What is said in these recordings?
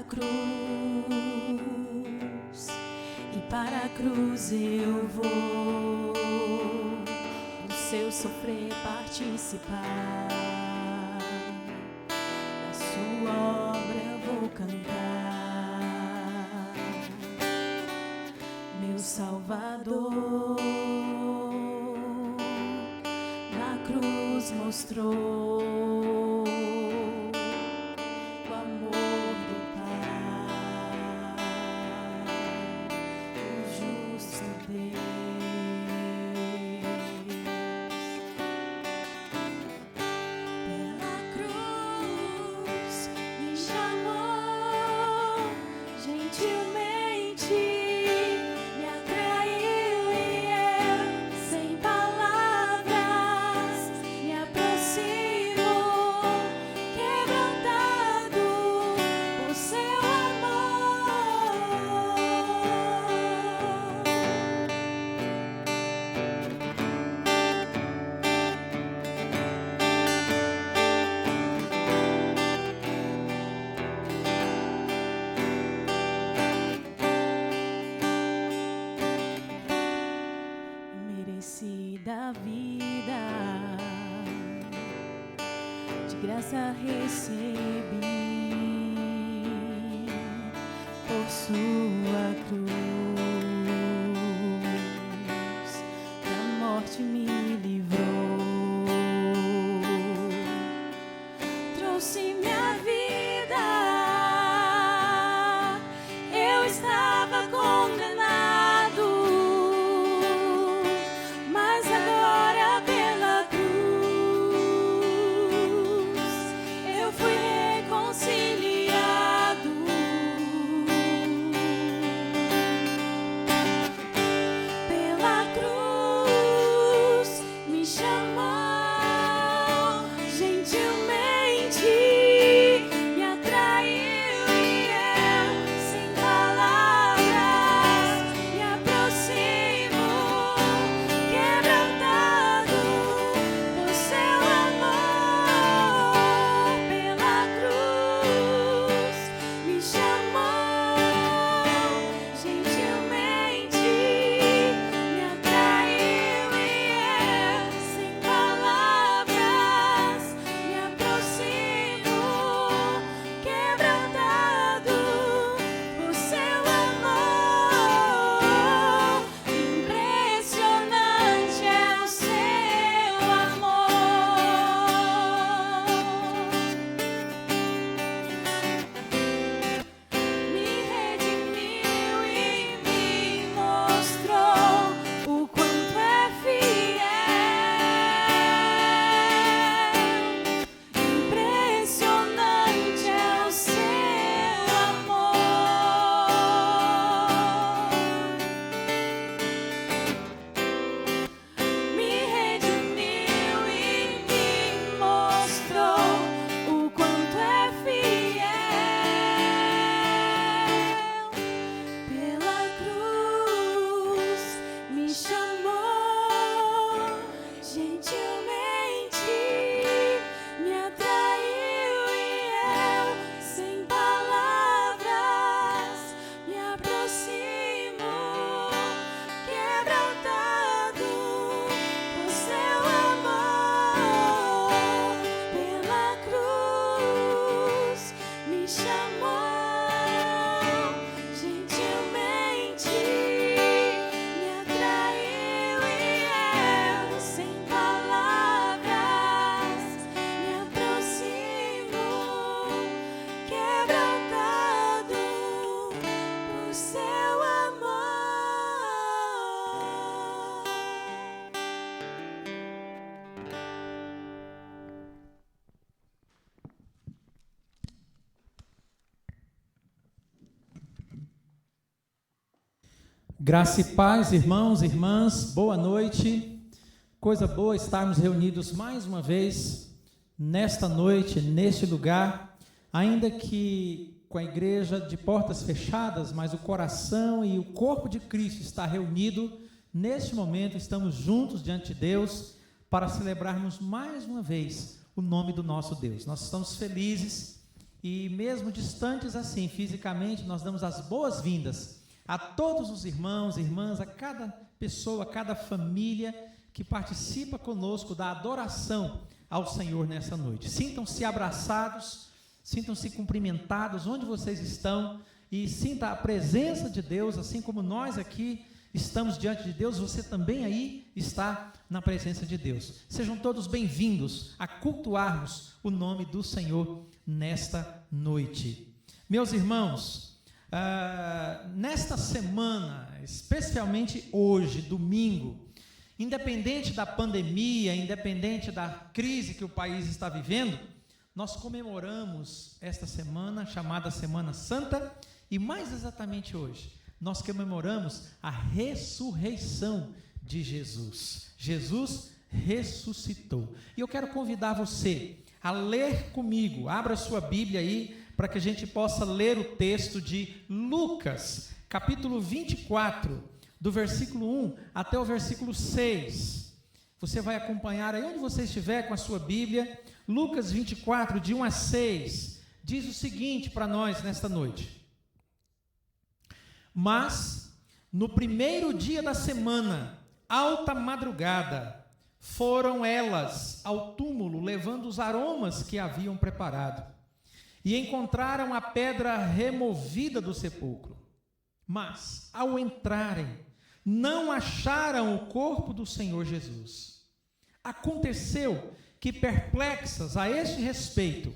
cruz, e para a cruz eu vou, do seu sofrer participar, da sua obra eu vou cantar. Meu Salvador na cruz mostrou da vida, de graça recebi, por sua cruz, da morte me livrou, trouxe minha vida, eu estava condenado. Graça e paz, irmãos e irmãs, boa noite. Coisa boa estarmos reunidos mais uma vez nesta noite, neste lugar, ainda que com a igreja de portas fechadas, mas o coração e o corpo de Cristo está reunido. Neste momento estamos juntos diante de Deus para celebrarmos mais uma vez o nome do nosso Deus. Nós estamos felizes e mesmo distantes assim, fisicamente, nós damos as boas-vindas a todos os irmãos e irmãs, a cada pessoa, a cada família que participa conosco da adoração ao Senhor nessa noite. Sintam-se abraçados, sintam-se cumprimentados onde vocês estão e sinta a presença de Deus, assim como nós aqui estamos diante de Deus, você também aí está na presença de Deus. Sejam todos bem-vindos a cultuarmos o nome do Senhor nesta noite. Meus irmãos, nesta semana, especialmente hoje, domingo, independente da pandemia, independente da crise que o país está vivendo, nós comemoramos esta semana chamada Semana Santa e mais exatamente hoje, nós comemoramos a ressurreição de Jesus. Jesus ressuscitou. E eu quero convidar você a ler comigo, abra sua Bíblia aí, para que a gente possa ler o texto de Lucas, capítulo 24, do versículo 1 até o versículo 6. Você vai acompanhar aí onde você estiver com a sua Bíblia. Lucas 24, de 1 a 6, diz o seguinte para nós nesta noite: Mas, no primeiro dia da semana, alta madrugada, foram elas ao túmulo, levando os aromas que haviam preparado, e encontraram a pedra removida do sepulcro. Mas, ao entrarem, não acharam o corpo do Senhor Jesus. Aconteceu que, perplexas a este respeito,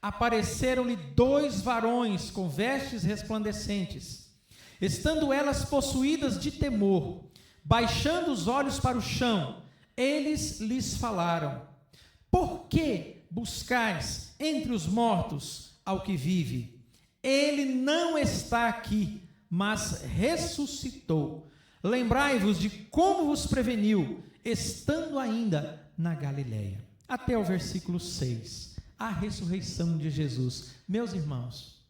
apareceram-lhe 2 varões com vestes resplandecentes. Estando elas possuídas de temor, baixando os olhos para o chão, eles lhes falaram: Por que buscais entre os mortos ao que vive? Ele não está aqui, mas ressuscitou. Lembrai-vos de como vos preveniu, estando ainda na Galileia. Até o versículo 6, a ressurreição de Jesus. Meus irmãos,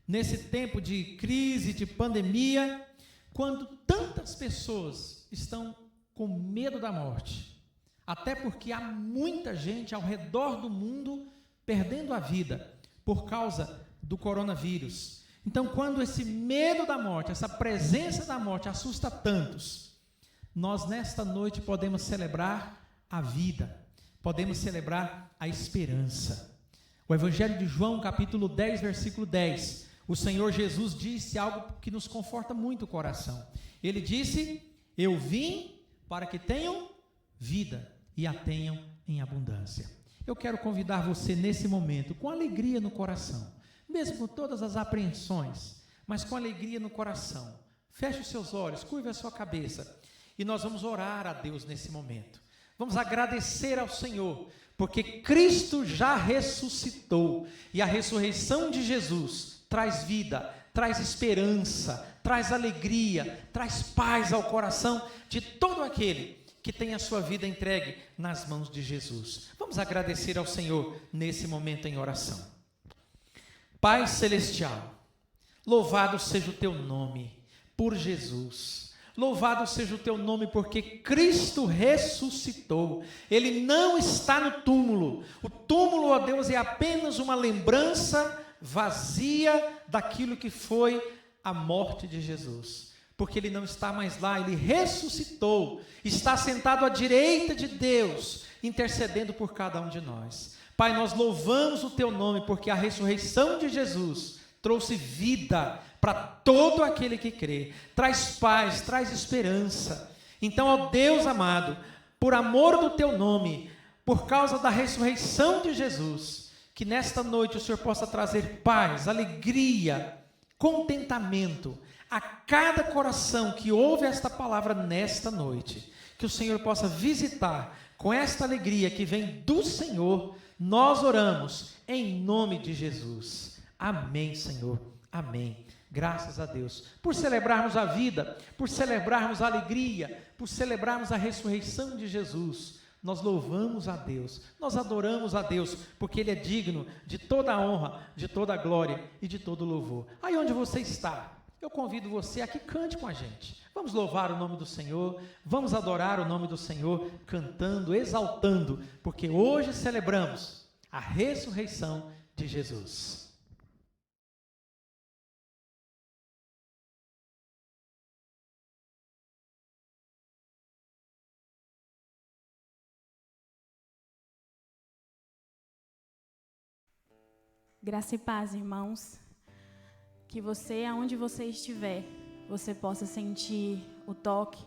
nesse tempo de crise, de pandemia, quando tantas pessoas estão com medo da morte, até porque há muita gente ao redor do mundo perdendo a vida por causa do coronavírus. Então, quando esse medo da morte, essa presença da morte assusta tantos, nós nesta noite podemos celebrar a vida, podemos celebrar a esperança. O Evangelho de João, capítulo 10, versículo 10, o Senhor Jesus disse algo que nos conforta muito o coração. Ele disse: Eu vim para que tenham vida e a tenham em abundância. Eu quero convidar você nesse momento, com alegria no coração, mesmo com todas as apreensões, mas com alegria no coração. Feche os seus olhos, curve a sua cabeça e nós vamos orar a Deus nesse momento. Vamos agradecer ao Senhor, porque Cristo já ressuscitou e a ressurreição de Jesus traz vida, traz esperança, traz alegria, traz paz ao coração de todo aquele que tem a sua vida entregue nas mãos de Jesus. Vamos agradecer ao Senhor nesse momento em oração. Pai Celestial, louvado seja o Teu nome por Jesus. Louvado seja o Teu nome porque Cristo ressuscitou. Ele não está no túmulo. O túmulo, ó Deus, é apenas uma lembrança vazia daquilo que foi a morte de Jesus. Porque Ele não está mais lá, Ele ressuscitou, está sentado à direita de Deus, intercedendo por cada um de nós. Pai, nós louvamos o Teu nome, porque a ressurreição de Jesus trouxe vida para todo aquele que crê, traz paz, traz esperança. Então, ó Deus amado, por amor do Teu nome, por causa da ressurreição de Jesus, que nesta noite o Senhor possa trazer paz, alegria, contentamento a cada coração que ouve esta palavra nesta noite. Que o Senhor possa visitar com esta alegria que vem do Senhor. Nós oramos em nome de Jesus. Amém, Senhor. Amém. Graças a Deus. Por celebrarmos a vida, por celebrarmos a alegria, por celebrarmos a ressurreição de Jesus, nós louvamos a Deus, nós adoramos a Deus, porque Ele é digno de toda a honra, de toda a glória e de todo o louvor. Aí onde você está, eu convido você a que cante com a gente. Vamos louvar o nome do Senhor, vamos adorar o nome do Senhor, cantando, exaltando, porque hoje celebramos a ressurreição de Jesus. Graça e paz, irmãos. Que você, aonde você estiver, você possa sentir o toque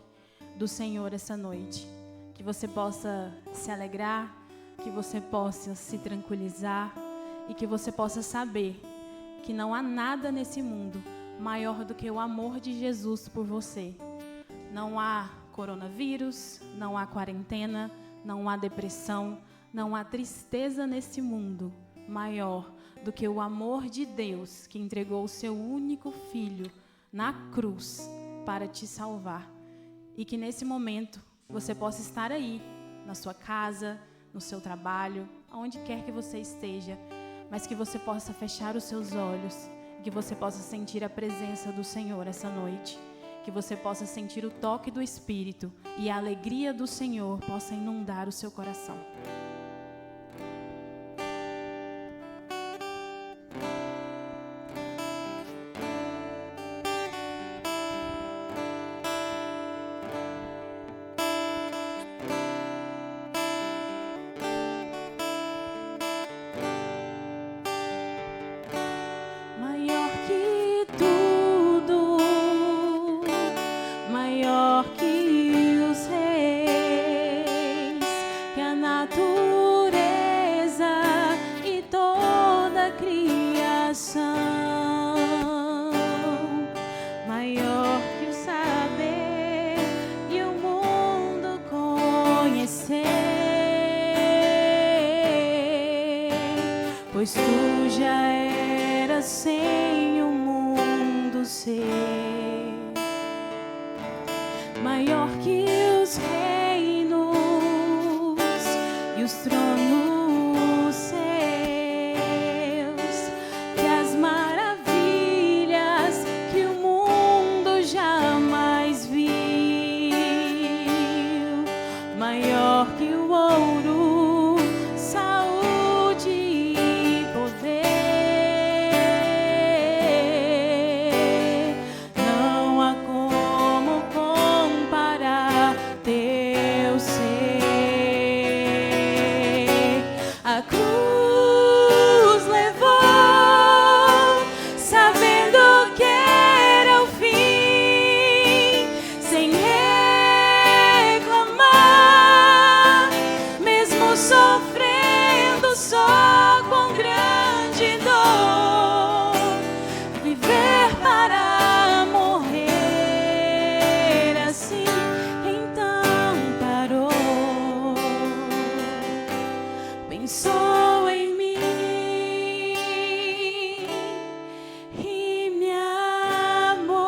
do Senhor essa noite. Que você possa se alegrar, que você possa se tranquilizar e que você possa saber que não há nada nesse mundo maior do que o amor de Jesus por você. Não há coronavírus, não há quarentena, não há depressão, não há tristeza nesse mundo maior do que o amor de Deus que entregou o seu único filho na cruz para te salvar. E que nesse momento você possa estar aí, na sua casa, no seu trabalho, aonde quer que você esteja, mas que você possa fechar os seus olhos, que você possa sentir a presença do Senhor essa noite, que você possa sentir o toque do Espírito e a alegria do Senhor possa inundar o seu coração. Maior que tudo, maior que os reis, que a natureza e toda a criação, maior que o saber e o mundo conhecer, pois tu já eras sem o mundo ser. Maior que os reinos e os tronos seus, que as maravilhas que o mundo jamais viu. Maior que o ouro, saúde e poder. Não há como comparar teu ser. A cruz levou, sabendo que era o fim, sem reclamar, mesmo sofrendo só com grande dor. Viver para morrer assim, então parou. Pensou em mim e me amou.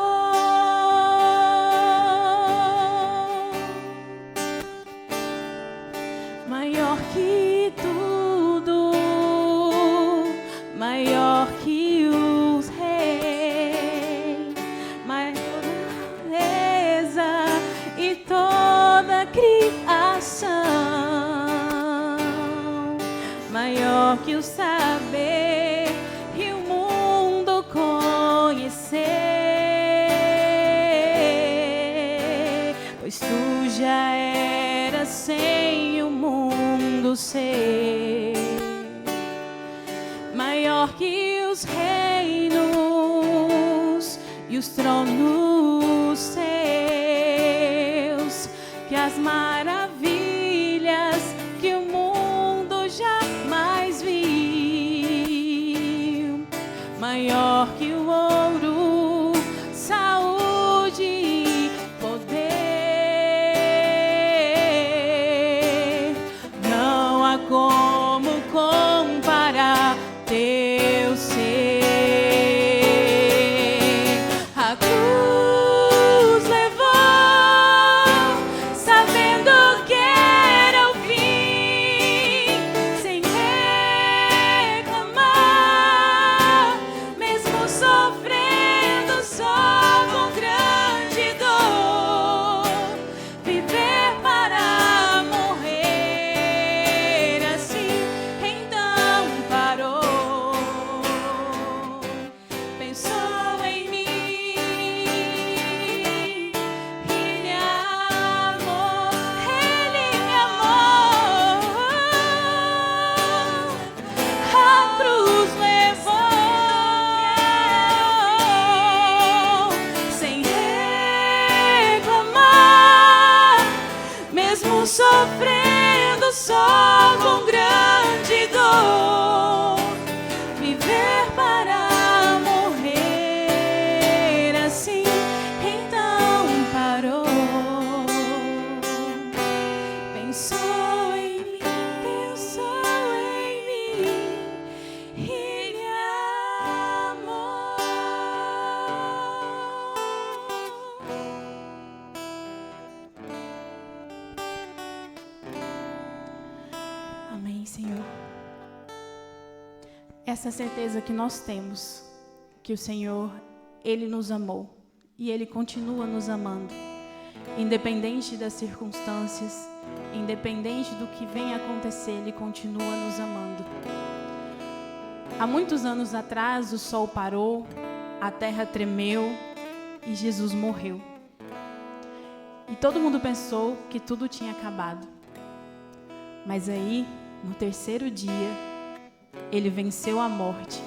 Maior que tudo, maior que os reis, maior beleza e toda a criação, maior que o saber e o mundo conhecer, pois tu já eras sem o mundo ser. Maior que os reinos e os tronos seus, que as maravilhas que o mundo jamais viu. Maior que o ouro, saúde e poder. Não há como comparar teu ser. A cruz levou, sabendo sofrendo só com grande dor, viver para morrer assim, então parou. Pensou em mim e me amou. Amém, Senhor. Essa certeza que nós temos, que o Senhor, Ele nos amou e Ele continua nos amando, independente das circunstâncias, independente do que venha acontecer, Ele continua nos amando. Há muitos anos atrás, o sol parou, a terra tremeu e Jesus morreu. E todo mundo pensou que tudo tinha acabado. Mas aí, no terceiro dia, Ele venceu a morte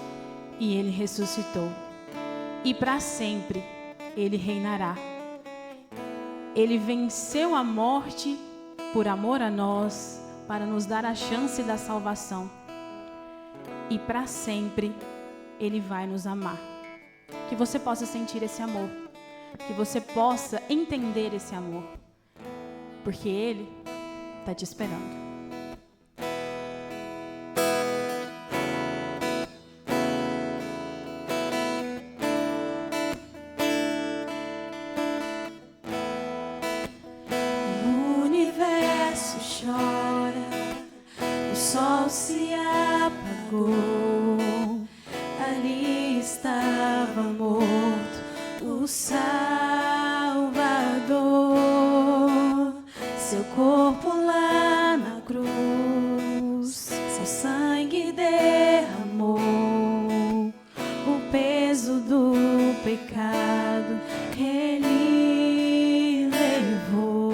e Ele ressuscitou. E para sempre, Ele reinará. Ele venceu a morte por amor a nós, para nos dar a chance da salvação. E para sempre, Ele vai nos amar. Que você possa sentir esse amor. Que você possa entender esse amor. Porque Ele está te esperando. O universo chora, o sol se apagou, ali estava morto o Salvador, seu corpo lá na cruz, seu sangue derramou, o peso do pecado Ele levou.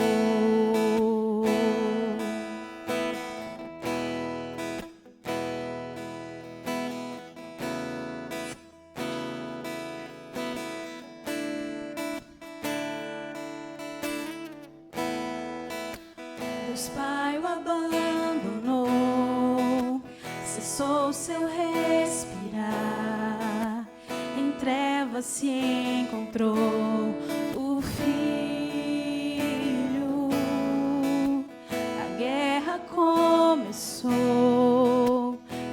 Deus Pai o abandonou, cessou seu respirar, em trevas se encontrou o Filho. A guerra começou,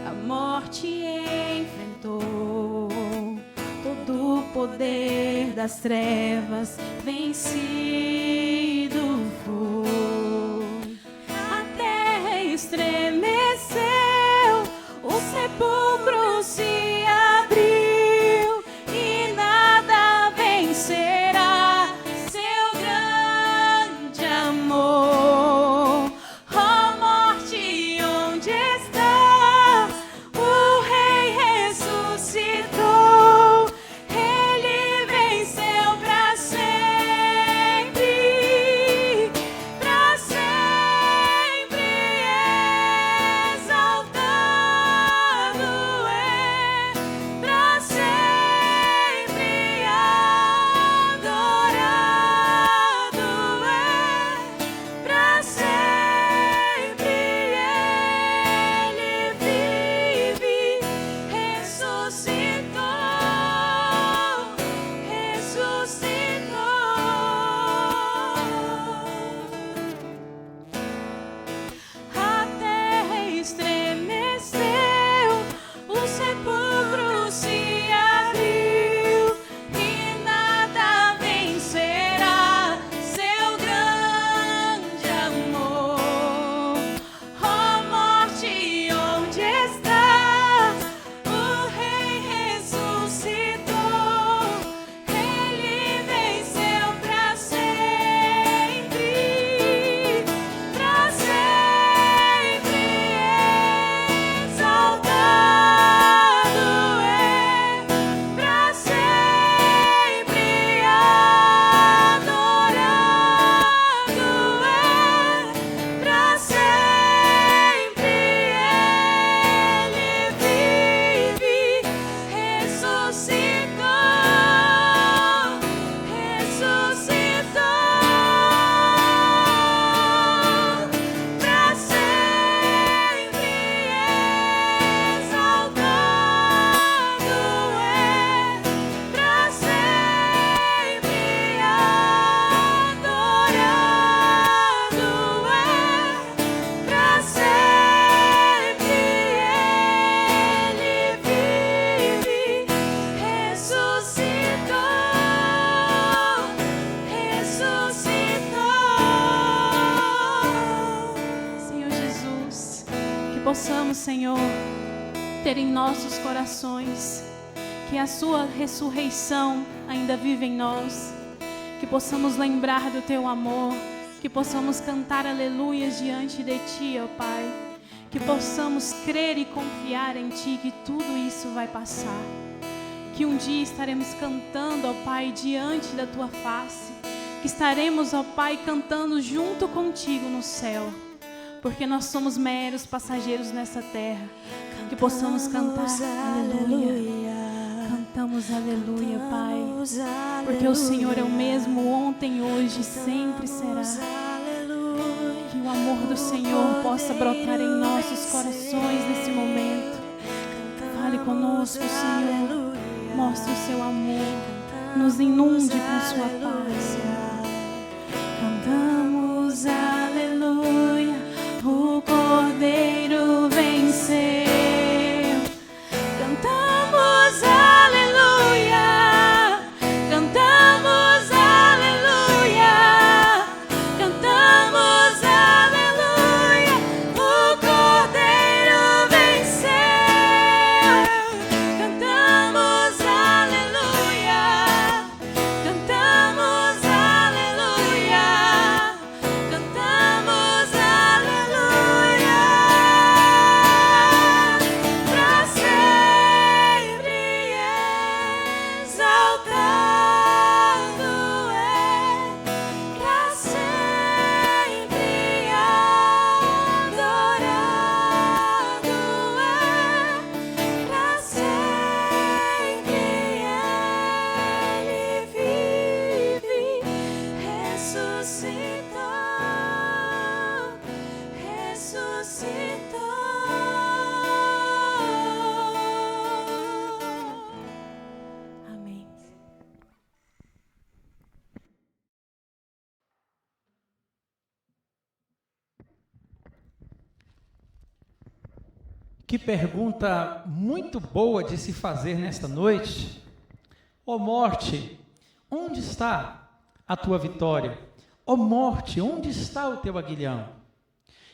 a morte enfrentou, todo o poder das trevas vencido foi. Estremeceu, o sepulcro se abriu e nada vencerá seu grande amor. Ó morte, onde está? O Rei ressuscitou, Ele venceu para sempre. possamos, Senhor, ter em nossos corações que a sua ressurreição ainda vive em nós, que possamos lembrar do teu amor, que possamos cantar aleluias diante de ti, ó Pai, que possamos crer e confiar em ti, que tudo isso vai passar, que um dia estaremos cantando, ó Pai, diante da tua face, que estaremos, ó Pai, cantando junto contigo no céu, porque nós somos meros passageiros nessa terra, que possamos cantar aleluia. Cantamos aleluia, Pai, porque o Senhor é o mesmo ontem, hoje e sempre será. Que o amor do Senhor possa brotar em nossos corações nesse momento. Fale conosco, Senhor, mostre o seu amor, nos inunde com sua paz. Cantamos aleluia, o Cordeiro venceu. Cantamos aleluia, cantamos aleluia, cantamos aleluia, o Cordeiro venceu. Cantamos aleluia, cantamos aleluia, cantamos aleluia, pra sempre exaltado é, pra sempre adorado é, pra sempre Ele vive, ressuscitou, ressuscitou. Amém. Que pergunta muito boa de se fazer nesta noite. Ó morte, onde está a tua vitória? Ó morte, onde está o teu aguilhão?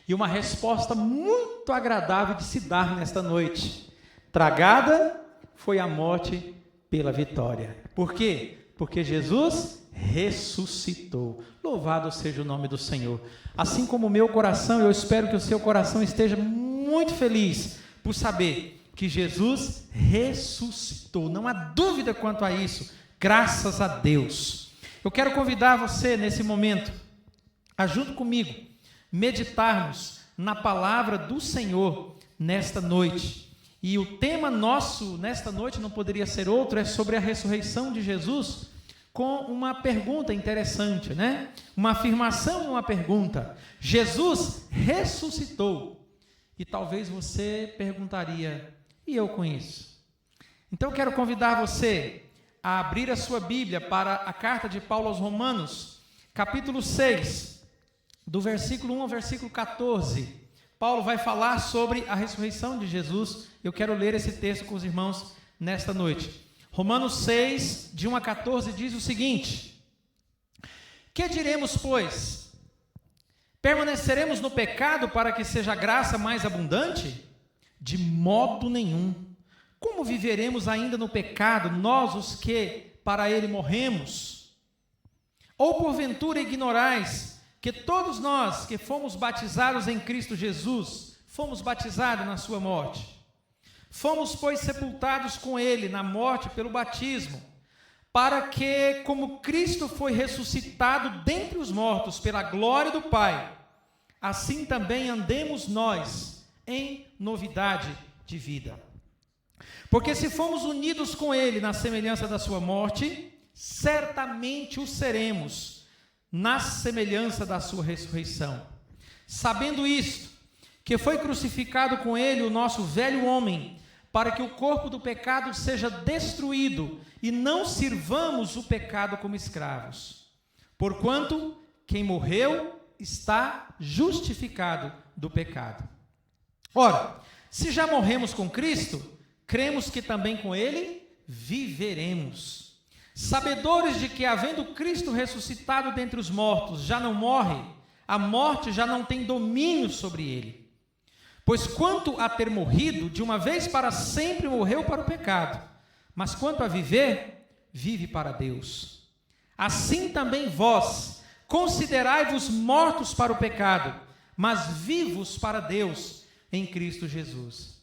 E uma resposta muito agradável de se dar nesta noite. Tragada foi a morte pela vitória. Por quê? Porque Jesus ressuscitou. Louvado seja o nome do Senhor. Assim como o meu coração, eu espero que o seu coração esteja muito feliz por saber que Jesus ressuscitou. Não há dúvida quanto a isso. Graças a Deus. Eu quero convidar você nesse momento a, junto comigo, meditarmos na palavra do Senhor nesta noite. E o tema nosso nesta noite não poderia ser outro, é sobre a ressurreição de Jesus, com uma pergunta interessante, né? Uma afirmação e uma pergunta. Jesus ressuscitou. E talvez você perguntaria, e eu com isso? Então eu quero convidar você a abrir a sua Bíblia para a carta de Paulo aos Romanos, capítulo 6, do versículo 1 ao versículo 14. Paulo vai falar sobre a ressurreição de Jesus. Eu quero ler esse texto com os irmãos nesta noite. Romanos 6, de 1 a 14, diz o seguinte: que diremos, pois? Permaneceremos no pecado para que seja a graça mais abundante? De modo nenhum. Como viveremos ainda no pecado, nós os que para ele morremos? Ou porventura ignorais que todos nós que fomos batizados em Cristo Jesus, fomos batizados na sua morte? Fomos, pois, sepultados com ele na morte pelo batismo, para que, como Cristo foi ressuscitado dentre os mortos pela glória do Pai, assim também andemos nós em novidade de vida. Porque se fomos unidos com ele na semelhança da sua morte, certamente o seremos na semelhança da sua ressurreição. Sabendo isto, que foi crucificado com ele o nosso velho homem, para que o corpo do pecado seja destruído e não sirvamos o pecado como escravos. Porquanto quem morreu está justificado do pecado. Ora, se já morremos com Cristo, cremos que também com ele viveremos. Sabedores de que, havendo Cristo ressuscitado dentre os mortos, já não morre, a morte já não tem domínio sobre ele. Pois quanto a ter morrido, de uma vez para sempre morreu para o pecado, mas quanto a viver, vive para Deus. Assim também vós, considerai-vos mortos para o pecado, mas vivos para Deus em Cristo Jesus.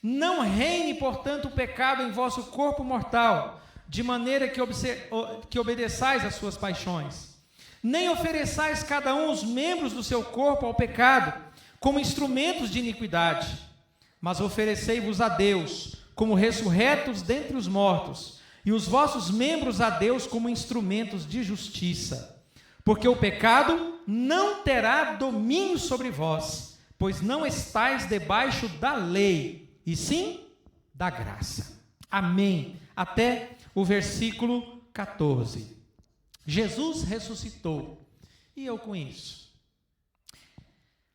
Não reine, portanto, o pecado em vosso corpo mortal, de maneira que obedeçais às suas paixões. Nem ofereçais cada um os membros do seu corpo ao pecado, como instrumentos de iniquidade, mas oferecei-vos a Deus, como ressurretos dentre os mortos, e os vossos membros a Deus como instrumentos de justiça. Porque o pecado não terá domínio sobre vós, pois não estáis debaixo da lei, e sim da graça. Amém. Até o versículo 14. Jesus ressuscitou. E eu com isso?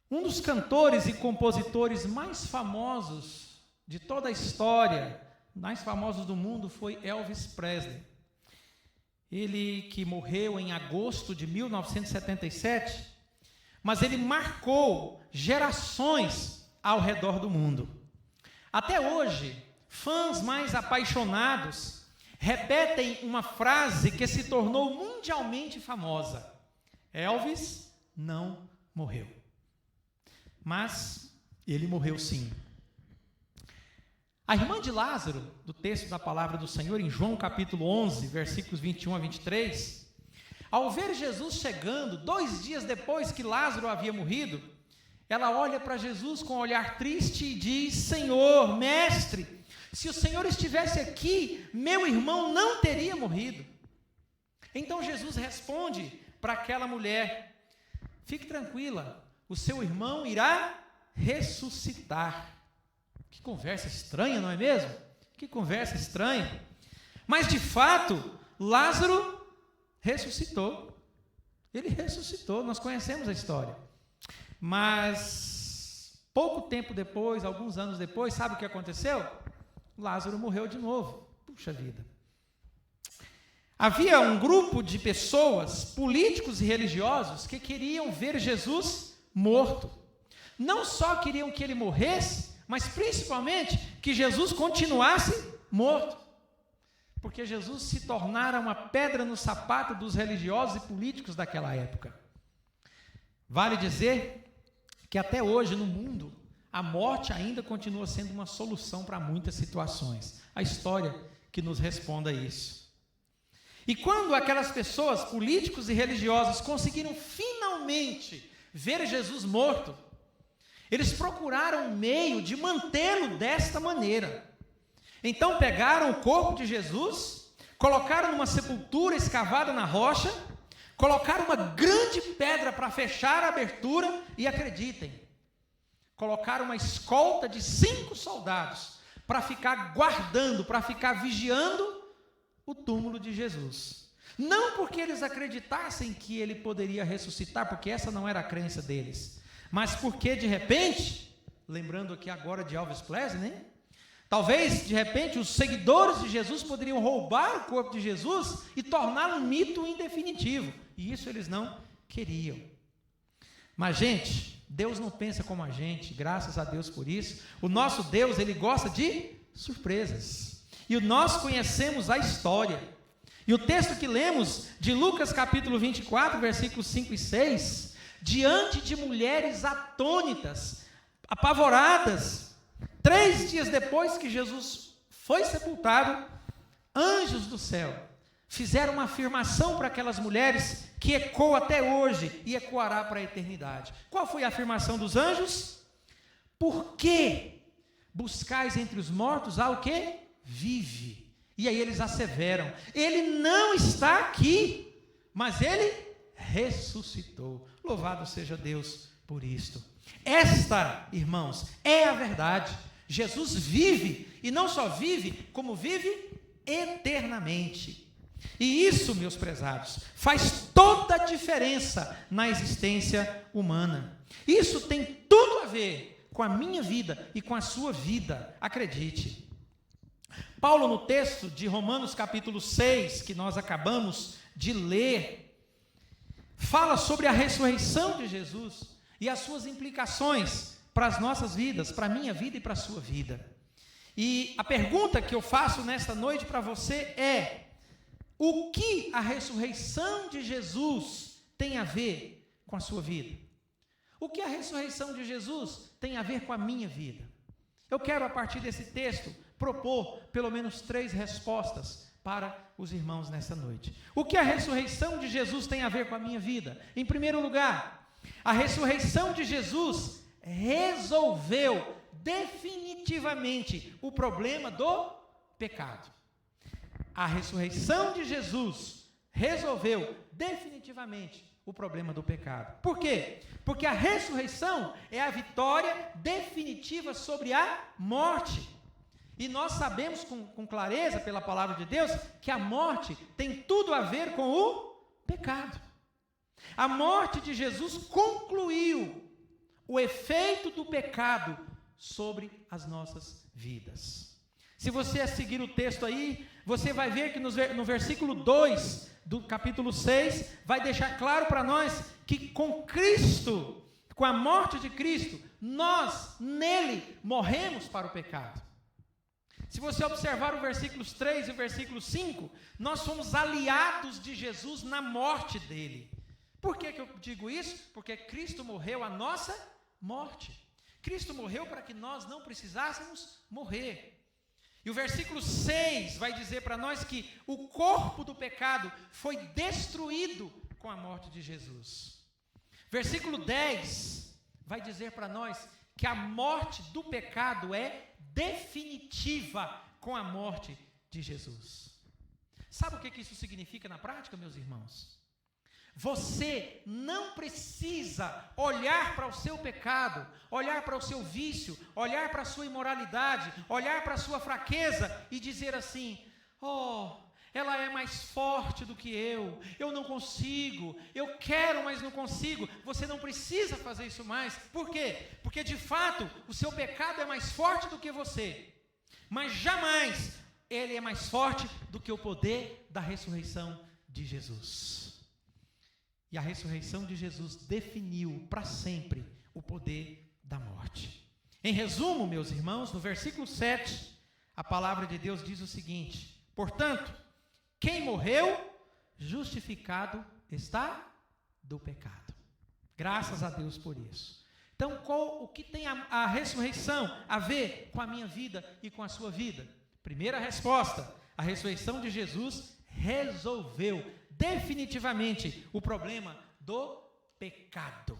Um dos cantores e compositores mais famosos de toda a história, mais famosos do mundo, foi Elvis Presley. Ele que morreu em agosto de 1977, mas ele marcou gerações ao redor do mundo. Até hoje, fãs mais apaixonados repetem uma frase que se tornou mundialmente famosa: Elvis não morreu. Mas ele morreu sim. A irmã de Lázaro, do texto da palavra do Senhor, em João capítulo 11, versículos 21 a 23, ao ver Jesus chegando, 2 dias depois que Lázaro havia morrido, ela olha para Jesus com um olhar triste e diz: Senhor, mestre, se o Senhor estivesse aqui, meu irmão não teria morrido. Então Jesus responde para aquela mulher: fique tranquila, o seu irmão irá ressuscitar. Que conversa estranha, não é mesmo? Que conversa estranha. Mas de fato, Lázaro ressuscitou. Ele ressuscitou, nós conhecemos a história. Mas pouco tempo depois, alguns anos depois, sabe o que aconteceu? Lázaro morreu de novo. Puxa vida. Havia um grupo de pessoas, políticos e religiosos, que queriam ver Jesus morto. Não só queriam que ele morresse, mas principalmente que Jesus continuasse morto. Porque Jesus se tornara uma pedra no sapato dos religiosos e políticos daquela época. Vale dizer que até hoje no mundo, a morte ainda continua sendo uma solução para muitas situações. A história que nos responde a isso. E quando aquelas pessoas, políticos e religiosos, conseguiram finalmente ver Jesus morto, eles procuraram um meio de mantê-lo desta maneira. Então pegaram o corpo de Jesus, colocaram numa sepultura escavada na rocha, colocaram uma grande pedra para fechar a abertura e, acreditem, colocaram uma escolta de 5 soldados para ficar guardando, para ficar vigiando o túmulo de Jesus. Não porque eles acreditassem que ele poderia ressuscitar, porque essa não era a crença deles, mas porque de repente, lembrando aqui agora de Elvis Presley, né? Talvez de repente os seguidores de Jesus poderiam roubar o corpo de Jesus e torná-lo um mito indefinitivo, e isso eles não queriam. Mas gente, Deus não pensa como a gente, graças a Deus por isso. O nosso Deus, ele gosta de surpresas, e nós conhecemos a história. E o texto que lemos de Lucas capítulo 24, versículos 5 e 6, diante de mulheres atônitas, apavoradas, 3 dias depois que Jesus foi sepultado, anjos do céu fizeram uma afirmação para aquelas mulheres que ecoa até hoje e ecoará para a eternidade. Qual foi a afirmação dos anjos? Por que buscais entre os mortos ao que vive? E aí eles asseveram: ele não está aqui, mas ele ressuscitou. Louvado seja Deus por isto. Esta, irmãos, é a verdade. Jesus vive, e não só vive, como vive eternamente. E isso, meus prezados, faz toda a diferença na existência humana. Isso tem tudo a ver com a minha vida e com a sua vida, acredite. Paulo, no texto de Romanos capítulo 6, que nós acabamos de ler, fala sobre a ressurreição de Jesus e as suas implicações para as nossas vidas, para a minha vida e para a sua vida. E a pergunta que eu faço nesta noite para você é: o que a ressurreição de Jesus tem a ver com a sua vida? O que a ressurreição de Jesus tem a ver com a minha vida? Eu quero, a partir desse texto, propor pelo menos 3 respostas para os irmãos nessa noite. O que a ressurreição de Jesus tem a ver com a minha vida? Em primeiro lugar, a ressurreição de Jesus resolveu definitivamente o problema do pecado. A ressurreição de Jesus resolveu definitivamente o problema do pecado. Por quê? Porque a ressurreição é a vitória definitiva sobre a morte. E nós sabemos com clareza, pela palavra de Deus, que a morte tem tudo a ver com o pecado. A morte de Jesus concluiu o efeito do pecado sobre as nossas vidas. Se você seguir o texto aí, você vai ver que no versículo 2 do capítulo 6, vai deixar claro para nós que com Cristo, com a morte de Cristo, nós, nele, morremos para o pecado. Se você observar o versículos 3 e o versículo 5, nós somos aliados de Jesus na morte dele. Por que eu digo isso? Porque Cristo morreu a nossa morte. Cristo morreu para que nós não precisássemos morrer. E o versículo 6 vai dizer para nós que o corpo do pecado foi destruído com a morte de Jesus. Versículo 10 vai dizer para nós que a morte do pecado é definitiva com a morte de Jesus. Sabe o que isso significa na prática, meus irmãos? Você não precisa olhar para o seu pecado, olhar para o seu vício, olhar para a sua imoralidade, olhar para a sua fraqueza e dizer assim: oh, ela é mais forte do que eu não consigo, eu quero, mas não consigo. Você não precisa fazer isso mais. Por quê? Porque de fato o seu pecado é mais forte do que você, mas jamais ele é mais forte do que o poder da ressurreição de Jesus. E a ressurreição de Jesus definiu para sempre o poder da morte. Em resumo, meus irmãos, no versículo 7, a palavra de Deus diz o seguinte: portanto, quem morreu, justificado está do pecado. Graças a Deus por isso. Então, o que tem a ressurreição a ver com a minha vida e com a sua vida? Primeira resposta: a ressurreição de Jesus resolveu definitivamente o problema do pecado.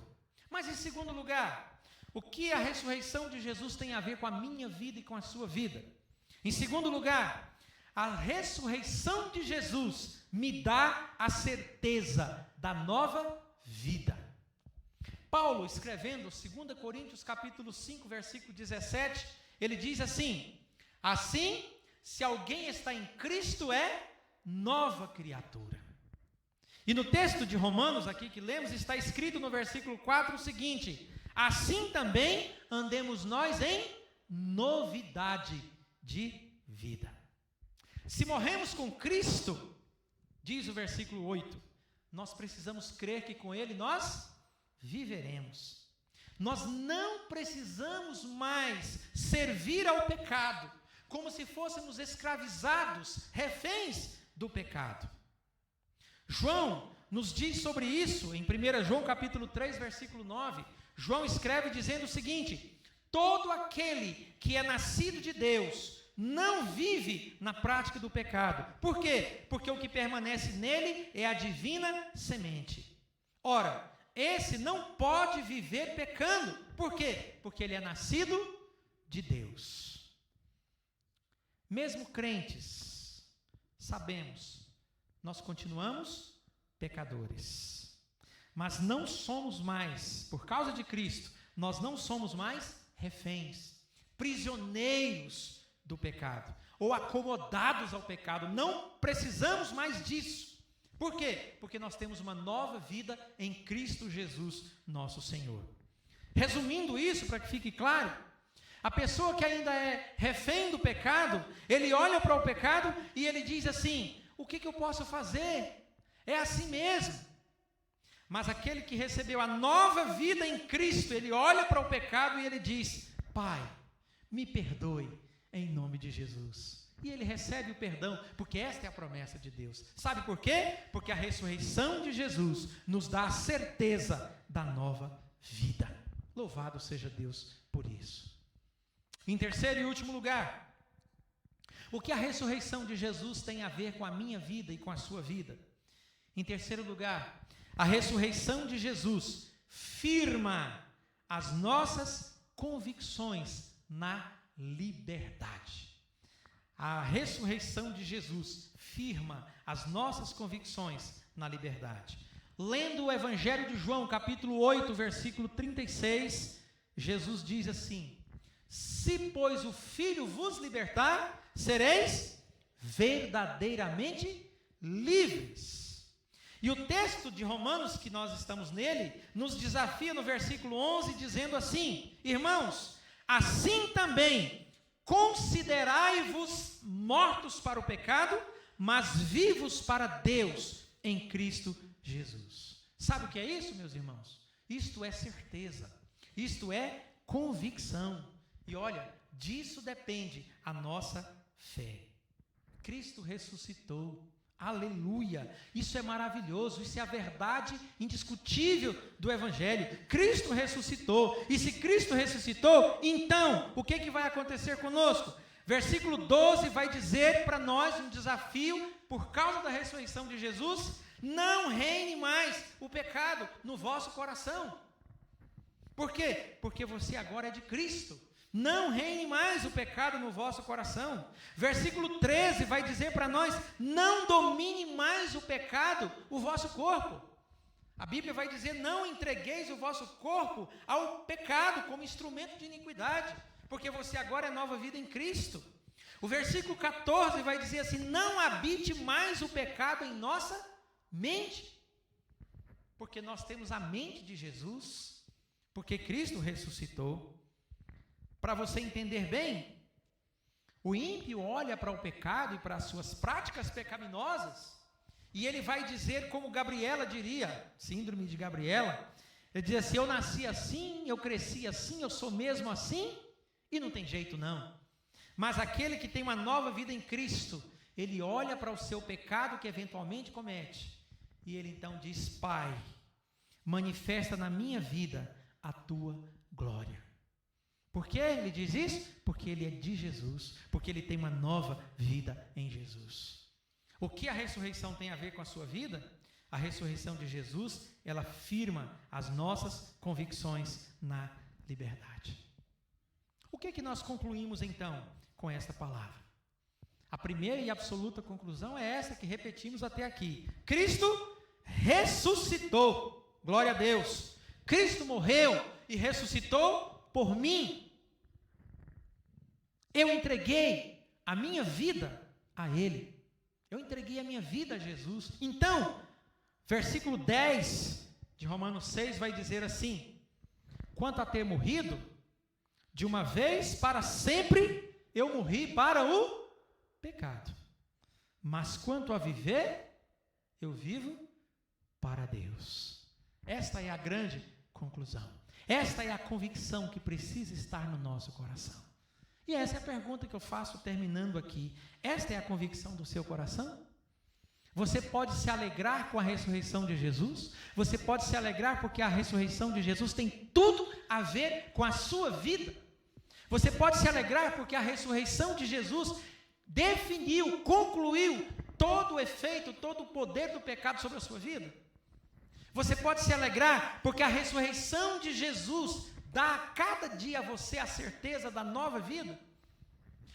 Mas em segundo lugar, o que a ressurreição de Jesus tem a ver com a minha vida e com a sua vida? Em segundo lugar, a ressurreição de Jesus me dá a certeza da nova vida. Paulo, escrevendo 2 Coríntios capítulo 5, versículo 17, ele diz assim: assim, se alguém está em Cristo, é nova criatura. E no texto de Romanos aqui que lemos, está escrito no versículo 4 o seguinte: assim também andemos nós em novidade de vida. Se morremos com Cristo, diz o versículo 8, nós precisamos crer que com Ele nós viveremos. Nós não precisamos mais servir ao pecado, como se fôssemos escravizados, reféns do pecado. João nos diz sobre isso em 1 João capítulo 3, versículo 9. João escreve dizendo o seguinte: todo aquele que é nascido de Deus não vive na prática do pecado. Por quê? Porque o que permanece nele é a divina semente. Ora, esse não pode viver pecando. Por quê? Porque ele é nascido de Deus. Mesmo crentes, sabemos, nós continuamos pecadores. Mas não somos mais, por causa de Cristo, nós não somos mais reféns, prisioneiros do pecado, ou acomodados ao pecado. Não precisamos mais disso. Por quê? Porque nós temos uma nova vida em Cristo Jesus, nosso Senhor. Resumindo isso, para que fique claro, a pessoa que ainda é refém do pecado, ele olha para o pecado e ele diz assim: o que eu posso fazer? É assim mesmo. Mas aquele que recebeu a nova vida em Cristo, ele olha para o pecado e ele diz: Pai, me perdoe em nome de Jesus. E ele recebe o perdão, porque esta é a promessa de Deus. Sabe por quê? Porque a ressurreição de Jesus nos dá a certeza da nova vida. Louvado seja Deus por isso. Em terceiro e último lugar, o que a ressurreição de Jesus tem a ver com a minha vida e com a sua vida? Em terceiro lugar, a ressurreição de Jesus firma as nossas convicções na liberdade. A ressurreição de Jesus firma as nossas convicções na liberdade. Lendo o Evangelho de João, capítulo 8, versículo 36, Jesus diz assim: se, pois, o Filho vos libertar, sereis verdadeiramente livres. E o texto de Romanos, que nós estamos nele, nos desafia no versículo 11, dizendo assim: irmãos, assim também considerai-vos mortos para o pecado, mas vivos para Deus em Cristo Jesus. Sabe o que é isso, meus irmãos? Isto é certeza, isto é convicção. E olha, disso depende a nossa fé. Cristo ressuscitou. Aleluia! Isso é maravilhoso, isso é a verdade indiscutível do Evangelho. Cristo ressuscitou, e se Cristo ressuscitou, então, o que vai acontecer conosco? Versículo 12 vai dizer para nós um desafio, por causa da ressurreição de Jesus: não reine mais o pecado no vosso coração. Por quê? Porque você agora é de Cristo. Não reine mais o pecado no vosso coração. Versículo 13 vai dizer para nós: não domine mais o pecado, o vosso corpo. A Bíblia vai dizer: não entregueis o vosso corpo ao pecado como instrumento de iniquidade, porque você agora é nova vida em Cristo. O versículo 14 vai dizer assim: não habite mais o pecado em nossa mente, porque nós temos a mente de Jesus, porque Cristo ressuscitou. Para você entender bem, o ímpio olha para o pecado e para as suas práticas pecaminosas, e ele vai dizer como Gabriela diria, síndrome de Gabriela, ele diz assim: eu nasci assim, eu cresci assim, eu sou mesmo assim, e não tem jeito não. Mas aquele que tem uma nova vida em Cristo, ele olha para o seu pecado que eventualmente comete, e ele então diz: Pai, manifesta na minha vida a tua glória. Por que ele diz isso? Porque ele é de Jesus, porque ele tem uma nova vida em Jesus. O que a ressurreição tem a ver com a sua vida? A ressurreição de Jesus, ela firma as nossas convicções na liberdade. O que nós concluímos então com esta palavra? A primeira e absoluta conclusão é essa que repetimos até aqui: Cristo ressuscitou. Glória a Deus. Cristo morreu e ressuscitou por mim. Eu entreguei a minha vida a Ele. Eu entreguei a minha vida a Jesus. Então, versículo 10 de Romanos 6 vai dizer assim: quanto a ter morrido, de uma vez para sempre, eu morri para o pecado. Mas quanto a viver, eu vivo para Deus. Esta é a grande conclusão. Esta é a convicção que precisa estar no nosso coração. E essa é a pergunta que eu faço terminando aqui. Esta é a convicção do seu coração? Você pode se alegrar com a ressurreição de Jesus? Você pode se alegrar porque a ressurreição de Jesus tem tudo a ver com a sua vida? Você pode se alegrar porque a ressurreição de Jesus definiu, concluiu todo o efeito, todo o poder do pecado sobre a sua vida? Você pode se alegrar porque a ressurreição de Jesus dá a cada dia a você a certeza da nova vida?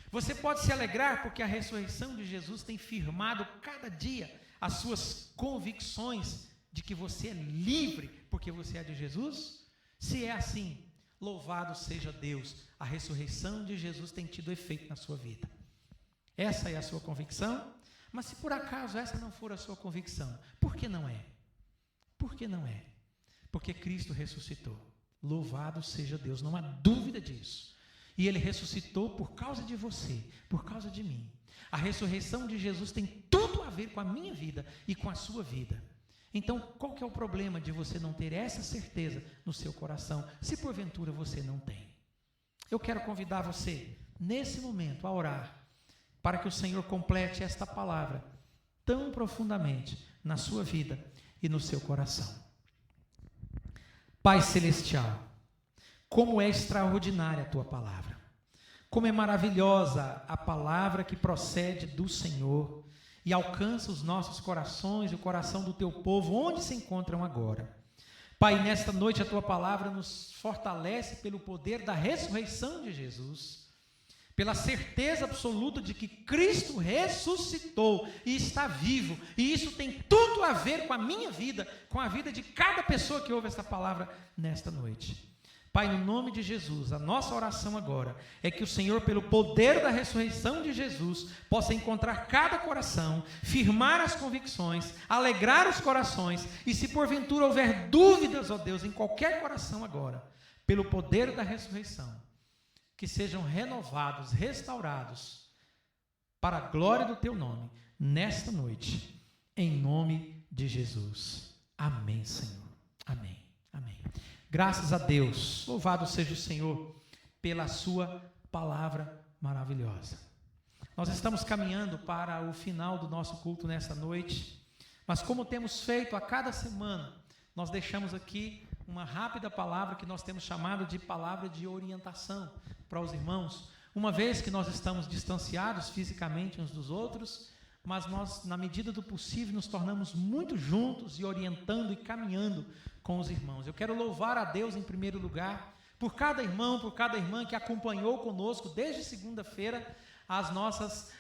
Você pode se alegrar porque a ressurreição de Jesus tem firmado cada dia as suas convicções de que você é livre porque você é de Jesus? Se é assim, louvado seja Deus, a ressurreição de Jesus tem tido efeito na sua vida. Essa é a sua convicção? Mas se por acaso essa não for a sua convicção, por que não é? Por que não é? Porque Cristo ressuscitou. Louvado seja Deus, não há dúvida disso. E Ele ressuscitou por causa de você, por causa de mim. A ressurreição de Jesus tem tudo a ver com a minha vida e com a sua vida. Então, qual que é o problema de você não ter essa certeza no seu coração, se porventura você não tem? Eu quero convidar você, nesse momento, a orar, para que o Senhor complete esta palavra tão profundamente na sua vida e no seu coração. Pai Celestial, como é extraordinária a Tua palavra, como é maravilhosa a palavra que procede do Senhor e alcança os nossos corações e o coração do Teu povo, onde se encontram agora. Pai, nesta noite a Tua palavra nos fortalece pelo poder da ressurreição de Jesus, pela certeza absoluta de que Cristo ressuscitou e está vivo, e isso tem tudo a ver com a minha vida, com a vida de cada pessoa que ouve essa palavra nesta noite. Pai, no nome de Jesus, a nossa oração agora é que o Senhor, pelo poder da ressurreição de Jesus, possa encontrar cada coração, firmar as convicções, alegrar os corações, e se porventura houver dúvidas, ó Deus, em qualquer coração agora, pelo poder da ressurreição, que sejam renovados, restaurados, para a glória do Teu nome, nesta noite, em nome de Jesus. Amém, Senhor. Amém. Amém. Graças a Deus, louvado seja o Senhor pela sua palavra maravilhosa. Nós estamos caminhando para o final do nosso culto nesta noite, mas como temos feito a cada semana, nós deixamos aqui uma rápida palavra que nós temos chamado de palavra de orientação para os irmãos, uma vez que nós estamos distanciados fisicamente uns dos outros, mas nós, na medida do possível, nos tornamos muito juntos e orientando e caminhando com os irmãos. Eu quero louvar a Deus em primeiro lugar, por cada irmão, por cada irmã que acompanhou conosco desde segunda-feira as nossas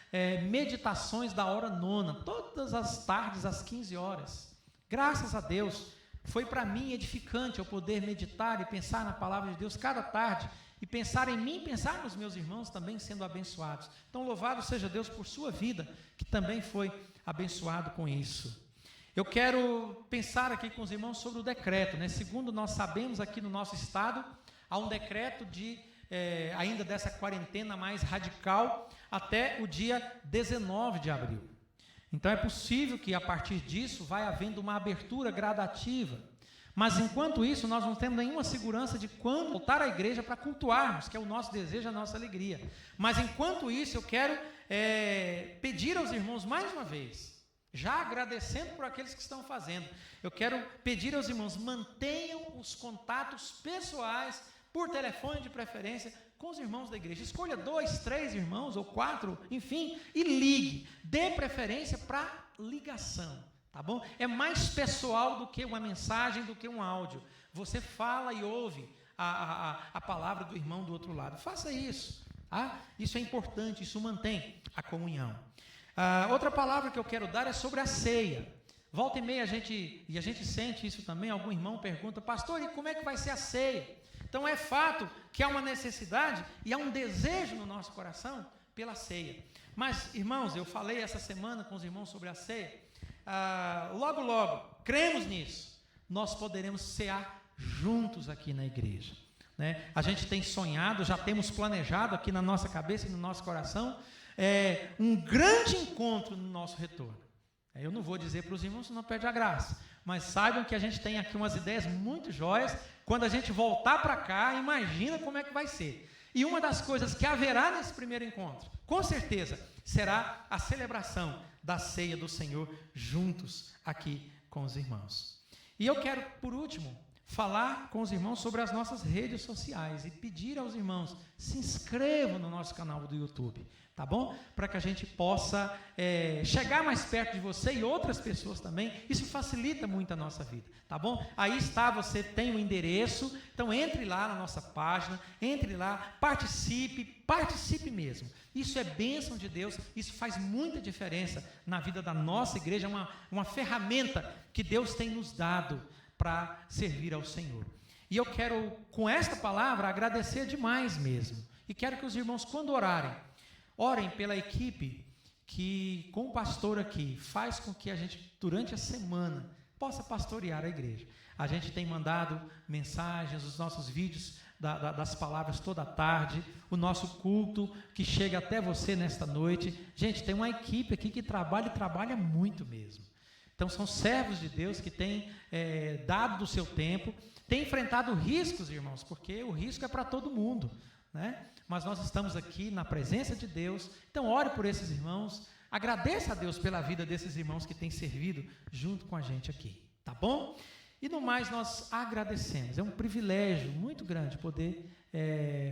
meditações da hora nona, todas as tardes às 15 horas. Graças a Deus, foi para mim edificante eu poder meditar e pensar na palavra de Deus cada tarde, e pensar em mim, pensar nos meus irmãos também sendo abençoados. Então, louvado seja Deus por sua vida, que também foi abençoado com isso. Eu quero pensar aqui com os irmãos sobre o decreto, né? Segundo nós sabemos aqui no nosso estado, há um decreto de, ainda dessa quarentena mais radical, até o dia 19 de abril. Então, é possível que a partir disso vai havendo uma abertura gradativa. Mas enquanto isso, nós não temos nenhuma segurança de quando voltar à igreja para cultuarmos, que é o nosso desejo, a nossa alegria. Mas enquanto isso, eu quero pedir aos irmãos mais uma vez, já agradecendo por aqueles que estão fazendo, eu quero pedir aos irmãos, mantenham os contatos pessoais, por telefone de preferência, com os irmãos da igreja. Escolha 2, 3 irmãos ou 4, enfim, e ligue. Dê preferência para ligação. Tá bom? É mais pessoal do que uma mensagem, do que um áudio. Você fala e ouve a palavra do irmão do outro lado. Faça isso. Tá? Isso é importante, isso mantém a comunhão. Outra palavra que eu quero dar é sobre a ceia. Volta e meia a gente sente isso também. Algum irmão pergunta, pastor, e como é que vai ser a ceia? Então é fato que há uma necessidade e há um desejo no nosso coração pela ceia. Mas, irmãos, eu falei essa semana com os irmãos sobre a ceia. Logo, cremos nisso, nós poderemos cear juntos aqui na igreja, né? A gente tem sonhado, já temos planejado aqui na nossa cabeça e no nosso coração, um grande encontro no nosso retorno. Eu não vou dizer para os irmãos, senão perde a graça, mas saibam que a gente tem aqui umas ideias muito jóias. Quando a gente voltar para cá, imagina como é que vai ser. E uma das coisas que haverá nesse primeiro encontro, com certeza, será a celebração da ceia do Senhor juntos aqui com os irmãos. E eu quero, por último, falar com os irmãos sobre as nossas redes sociais e pedir aos irmãos, se inscrevam no nosso canal do YouTube, tá bom? Para que a gente possa chegar mais perto de você e outras pessoas também. Isso facilita muito a nossa vida, tá bom? Aí está, você tem o endereço, então entre lá na nossa página, entre lá, participe mesmo. Isso é bênção de Deus, isso faz muita diferença na vida da nossa igreja, uma ferramenta que Deus tem nos dado para servir ao Senhor. E eu quero, com esta palavra, agradecer demais mesmo. E quero que os irmãos, quando orem pela equipe que, com o pastor aqui, faz com que a gente, durante a semana, possa pastorear a igreja. A gente tem mandado mensagens, os nossos vídeos das palavras toda tarde, o nosso culto que chega até você nesta noite. Gente, tem uma equipe aqui que trabalha muito mesmo. Então, são servos de Deus que têm dado do seu tempo, têm enfrentado riscos, irmãos, porque o risco é para todo mundo, né? Mas nós estamos aqui na presença de Deus, então ore por esses irmãos, agradeça a Deus pela vida desses irmãos que têm servido junto com a gente aqui, tá bom? E no mais nós agradecemos, é um privilégio muito grande poder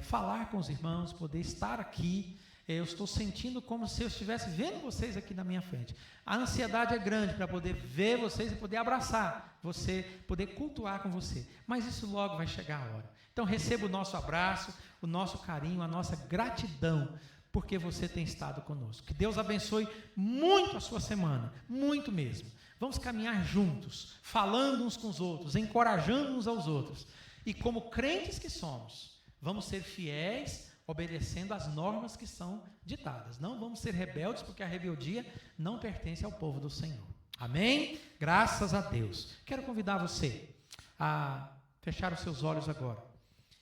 falar com os irmãos, poder estar aqui. Eu estou sentindo como se eu estivesse vendo vocês aqui na minha frente. A ansiedade é grande para poder ver vocês e poder abraçar você, poder cultuar com você. Mas isso logo vai chegar a hora. Então receba o nosso abraço, o nosso carinho, a nossa gratidão, porque você tem estado conosco. Que Deus abençoe muito a sua semana, muito mesmo. Vamos caminhar juntos, falando uns com os outros, encorajando uns aos outros. E como crentes que somos, vamos ser fiéis, obedecendo às normas que são ditadas. Não vamos ser rebeldes, porque a rebeldia não pertence ao povo do Senhor. Amém? Graças a Deus. Quero convidar você a fechar os seus olhos agora.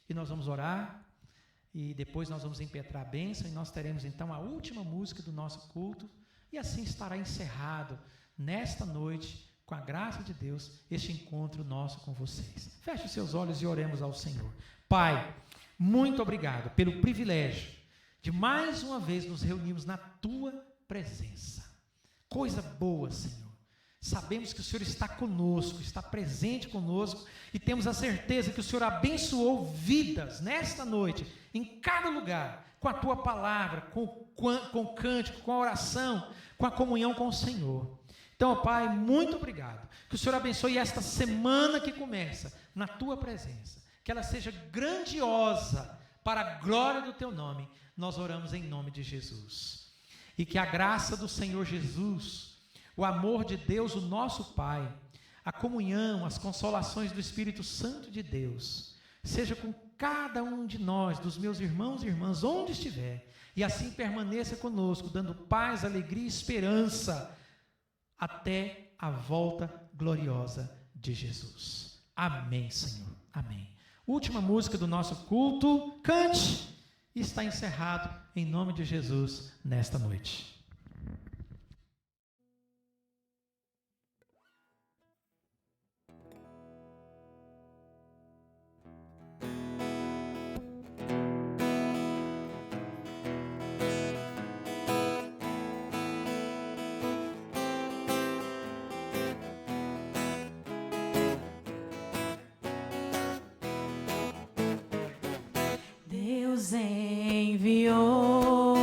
E nós vamos orar, e depois nós vamos impetrar a bênção, e nós teremos então a última música do nosso culto, e assim estará encerrado nesta noite, com a graça de Deus, este encontro nosso com vocês. Feche os seus olhos e oremos ao Senhor. Pai, muito obrigado pelo privilégio de mais uma vez nos reunirmos na Tua presença. Coisa boa, Senhor. Sabemos que o Senhor está conosco, está presente conosco, e temos a certeza que o Senhor abençoou vidas nesta noite, em cada lugar, com a Tua palavra, com o cântico, com a oração, com a comunhão com o Senhor. Então, Pai, muito obrigado. Que o Senhor abençoe esta semana que começa na Tua presença. Que ela seja grandiosa para a glória do Teu nome. Nós oramos em nome de Jesus. E que a graça do Senhor Jesus, o amor de Deus, o nosso Pai, a comunhão, as consolações do Espírito Santo de Deus, seja com cada um de nós, dos meus irmãos e irmãs, onde estiver, e assim permaneça conosco, dando paz, alegria e esperança, até a volta gloriosa de Jesus. Amém, Senhor. Amém. Última música do nosso culto, cante, e está encerrado em nome de Jesus nesta noite. Deus enviou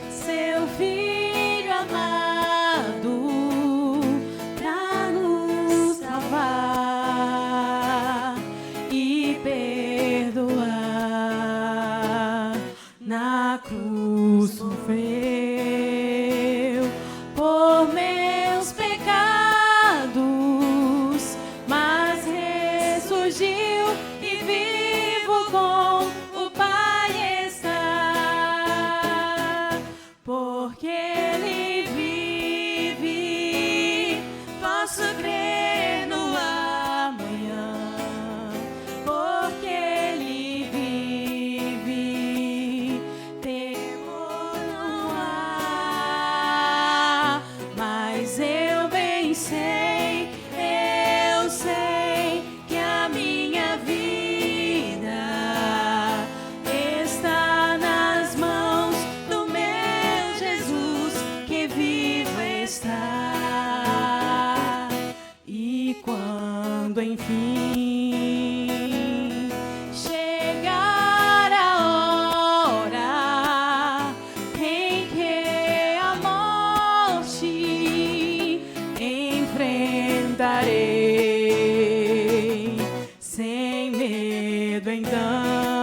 seu Filho amado para nos salvar e perdoar. Na cruz sofreu por meus pecados, mas ressurgiu e vivo com o Pai está. Porque Ele vive, posso crer no amanhã. Porque Ele vive, temor não há. Mas eu bem sei, eu sei que a minha vida está nas mãos do meu Jesus, que vivo está. E quando enfim chegar a hora em que a morte enfrentarei, sem medo então